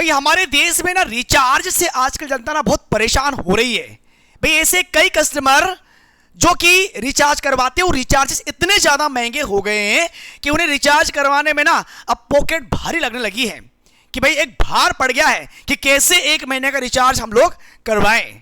भाई हमारे देश में ना रिचार्ज से आजकल जनता ना बहुत परेशान हो रही है। भाई ऐसे कई कस्टमर जो कि रिचार्ज करवाते हैं, वो रिचार्ज इतने ज्यादा महंगे हो गए हैं कि उन्हें रिचार्ज करवाने में ना अब पॉकेट भारी लगने लगी है कि भाई एक भार पड़ गया है कि कैसे एक महीने का रिचार्ज हम लोग करवाएं।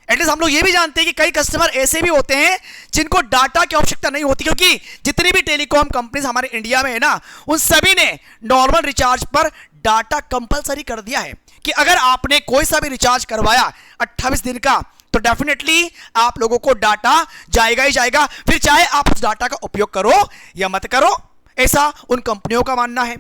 एटलीस्ट हम लोग ये भी जानते हैं कि कई कस्टमर ऐसे भी होते हैं जिनको डाटा की आवश्यकता नहीं होती, क्योंकि जितनी भी टेलीकॉम कंपनीज हमारे इंडिया में है ना, उन सभी ने नॉर्मल रिचार्ज पर डाटा कंपलसरी कर दिया है कि अगर आपने कोई सा भी रिचार्ज करवाया 28 दिन का तो डेफिनेटली आप लोगों को डाटा जाएगा ही जाएगा, फिर चाहे आप उस डाटा का उपयोग करो या मत करो, ऐसा उन कंपनियों का मानना है।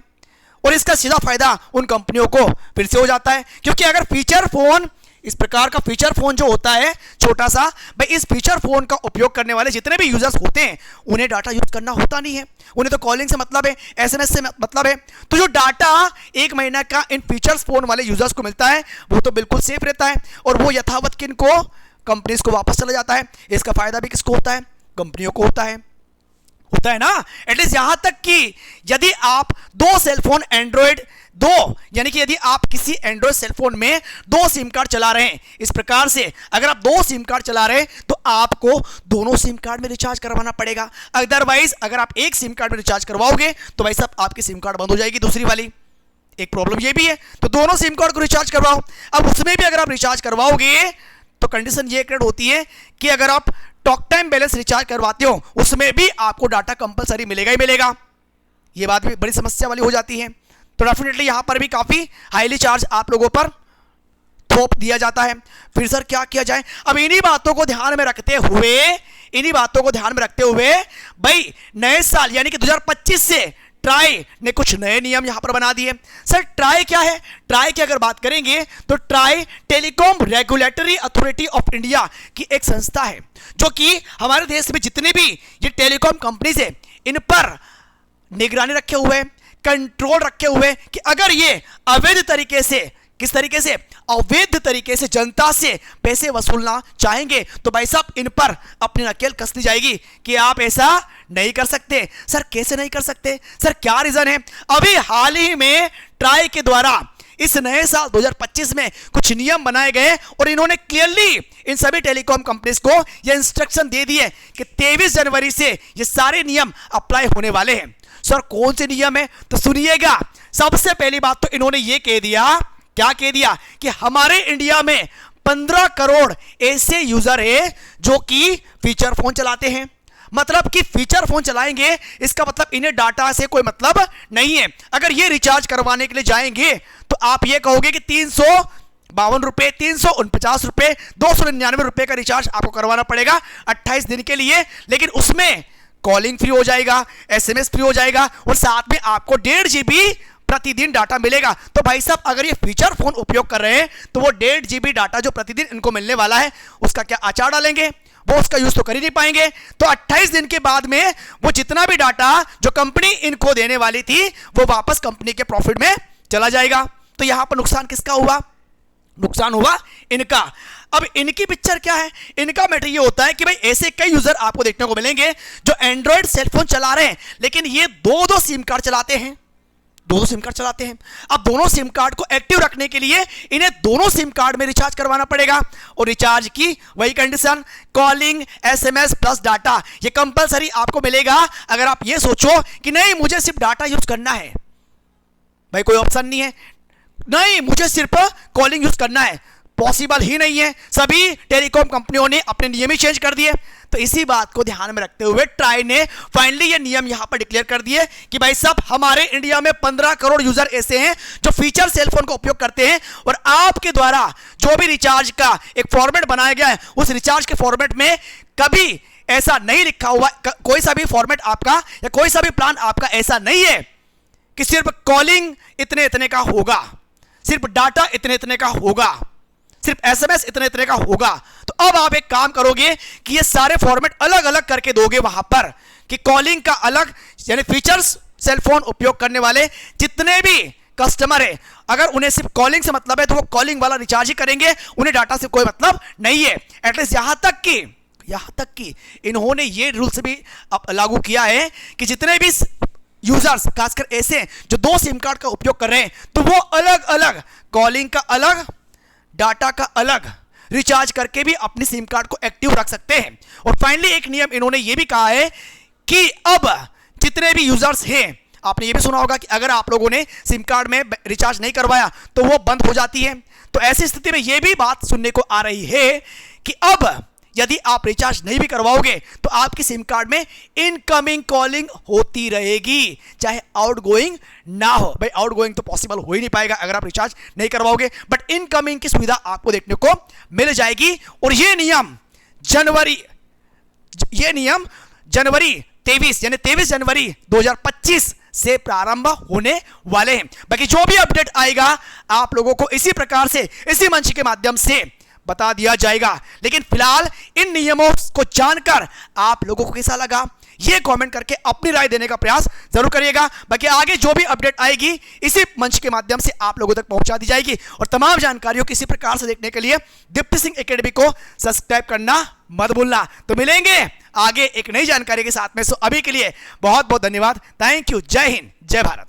और इसका सीधा फायदा उन कंपनियों को फिर से हो जाता है, क्योंकि अगर फीचर फोन, इस प्रकार का फीचर फोन जो होता है छोटा सा, भाई इस फीचर फोन का उपयोग करने वाले जितने भी यूजर्स होते हैं उन्हें डाटा यूज करना होता नहीं है, उन्हें तो कॉलिंग से मतलब है, एसएमएस से मतलब है। तो जो डाटा एक महीना का इन फीचर्स फोन वाले यूजर्स को मिलता है वो तो बिल्कुल सेफ रहता है और वो यथावत किनको कंपनीज को वापस चला जाता है। इसका फायदा भी किसको होता है? कंपनियों को होता है ना। एटलीस्ट यहां तक कि यदि आप दो सेलफोन एंड्रॉइड यानी कि यदि आप किसी एंड्रॉइड सेलफोन में दो सिम कार्ड चला रहे हैं, इस प्रकार से अगर आप दो सिम कार्ड चला रहे हैं तो आपको दोनों सिम कार्ड में रिचार्ज करवाना पड़ेगा। अदरवाइज अगर आप एक सिम कार्ड में रिचार्ज करवाओगे तो भाई साहब आपकी सिम कार्ड बंद हो जाएगी दूसरी वाली। एक प्रॉब्लम ये भी है, तो दोनों सिम कार्ड को रिचार्ज करवाओ। अब उसमें भी अगर आप रिचार्ज करवाओगे तो कंडीशन ये क्रिएट होती है कि अगर आप टॉक टाइम बैलेंस रिचार्ज करवाते हो उसमें भी आपको डाटा कंपलसरी मिलेगा ही मिलेगा। ये बात भी बड़ी समस्या वाली हो जाती है। तो डेफिनेटली यहां पर भी काफी हाईली चार्ज आप लोगों पर थोप दिया जाता है। फिर सर क्या किया जाए? अब इन्हीं बातों को ध्यान में रखते हुए भाई नए साल यानी कि 2025 से ट्राई ने कुछ नए नियम यहां पर बना दिए। सर ट्राई क्या है? ट्राई की अगर बात करेंगे तो try telecom regulatory authority of India की एक संस्था है जो कि हमारे देश में जितने भी ये टेलीकॉम कंपनीज है इन पर निगरानी रखे हुए, कंट्रोल रखे हुए कि अगर ये अवैध तरीके से, किस तरीके से? अवैध तरीके से जनता से पैसे वसूलना चाहेंगे तो भाई साहब इन पर अपनी नकेल कस दी जाएगी कि आप ऐसा नहीं कर सकते। सर कैसे नहीं कर सकते? सर क्या रीजन है? अभी हाल ही में ट्राई के द्वारा इस नए साल 2025 में कुछ नियम बनाए गए और इन्होंने क्लियरली इन सभी टेलीकॉम कंपनीज को यह इंस्ट्रक्शन दे दिए कि 23 जनवरी से ये सारे नियम अप्लाई होने वाले हैं। सर कौन से नियम है? तो सुनिएगा। सबसे पहली बात तो इन्होंने ये कह दिया, क्या कह दिया कि हमारे इंडिया में 15 करोड़ ऐसे यूजर है जो कि फीचर फोन चलाते हैं। मतलब कि फीचर फोन चलाएंगे इसका मतलब इन्हें डाटा से कोई मतलब नहीं है। अगर ये रिचार्ज करवाने के लिए जाएंगे तो आप ये कहोगे कि 352 रुपए, 349 रुपए, 299 रुपए का रिचार्ज आपको करवाना पड़ेगा 28 दिन के लिए, लेकिन उसमें कॉलिंग फ्री हो जाएगा, एसएमएस फ्री हो जाएगा और साथ में आपको 1.5 GB प्रतिदिन डाटा मिलेगा। तो भाई साहब अगर ये फीचर फोन उपयोग कर रहे हैं तो वो 1.5 GB डाटा जो प्रतिदिन इनको मिलने वाला है उसका क्या आचार डालेंगे? वो उसका यूज तो कर ही नहीं पाएंगे। तो 28 दिन के बाद में वो जितना भी डाटा जो कंपनी इनको देने वाली थी वो वापस कंपनी के प्रॉफिट में चला जाएगा। तो यहां पर नुकसान किसका हुआ? नुकसान हुआ इनका। अब इनकी पिक्चर क्या है? इनका मैटर ये होता है कि भाई ऐसे कई यूजर आपको देखने को मिलेंगे जो एंड्रॉइड सेलफोन चला रहे हैं लेकिन ये दो सिम कार्ड चलाते हैं, दोनों सिम कार्ड चलाते हैं। अब दोनों सिम कार्ड को एक्टिव रखने के लिए इन्हें दोनों सिम कार्ड में रिचार्ज करवाना पड़ेगा और रिचार्ज की वही condition, calling, SMS plus data, ये कंपलसरी आपको मिलेगा। अगर आप ये सोचो कि नहीं मुझे सिर्फ डाटा यूज करना है, भाई कोई ऑप्शन नहीं है, नहीं मुझे सिर्फ कॉलिंग यूज करना है, पॉसिबल ही नहीं है। सभी टेलीकॉम कंपनियों ने अपने नियम ही चेंज कर दिए। तो इसी बात को ध्यान में रखते हुए ट्राई ने फाइनली ये नियम यहां पर डिक्लेयर कर दिए कि भाई साहब हमारे इंडिया में 15 करोड़ यूजर ऐसे हैं जो फीचर सेलफोन का उपयोग करते हैं और आपके द्वारा जो भी रिचार्ज का एक फॉर्मेट बनाया गया है उस रिचार्ज के फॉर्मेट में कभी ऐसा नहीं लिखा हुआ, कोई सा भी फॉर्मेट आपका या कोई सा भी प्लान आपका ऐसा नहीं है कि सिर्फ कॉलिंग इतने इतने का होगा, सिर्फ डाटा इतने इतने का होगा, सिर्फ एसएमएस इतने इतने का होगा। तो अब आप एक काम करोगे कि ये सारे फॉर्मेट अलग अलग करके दोगे वहां पर कि कॉलिंग का अलग, यानी फीचर्स सेलफोन उपयोग करने वाले जितने भी कस्टमर है अगर उन्हें सिर्फ कॉलिंग से मतलब है तो वो कॉलिंग वाला रिचार्ज ही करेंगे, उन्हें डाटा से कोई मतलब नहीं है। एटलीस्ट यहां तक कि इन्होंने ये रूल्स भी लागू किया है कि जितने भी यूजर्स, खासकर ऐसे जो 2 सिम कार्ड का उपयोग कर रहे हैं, तो वो अलग अलग कॉलिंग का अलग, डाटा का अलग रिचार्ज करके भी अपने सिम कार्ड को एक्टिव रख सकते हैं। और फाइनली एक नियम इन्होंने ये भी कहा है कि अब जितने भी यूजर्स हैं, आपने ये भी सुना होगा कि अगर आप लोगों ने सिम कार्ड में रिचार्ज नहीं करवाया तो वो बंद हो जाती है। तो ऐसी स्थिति में ये भी बात सुनने को आ रही है कि अब यदि आप रिचार्ज नहीं भी करवाओगे तो आपकी सिम कार्ड में इनकमिंग कॉलिंग होती रहेगी, चाहे आउटगोइंग ना हो। भाई आउटगोइंग तो पॉसिबल हो ही नहीं पाएगा अगर आप रिचार्ज नहीं करवाओगे, बट इनकमिंग की सुविधा आपको देखने को मिल जाएगी। और ये नियम जनवरी 23 यानी 23 जनवरी 2025 से प्रारंभ होने वाले हैं। बाकी जो भी अपडेट आएगा आप लोगों को इसी प्रकार से इसी मंच के माध्यम से बता दिया जाएगा। लेकिन फिलहाल इन नियमों को जानकर आप लोगों को कैसा लगा ये कमेंट करके अपनी राय देने का प्रयास जरूर करिएगा। बाकी आगे जो भी अपडेट आएगी इसी मंच के माध्यम से आप लोगों तक पहुंचा दी जाएगी। और तमाम जानकारियों को इसी प्रकार से देखने के लिए दीप्ति सिंह एकेडमी को सब्सक्राइब करना मत भूलना। तो मिलेंगे आगे एक नई जानकारी के साथ में। सो अभी के लिए बहुत बहुत धन्यवाद। Thank you. जय हिंद, जय भारत।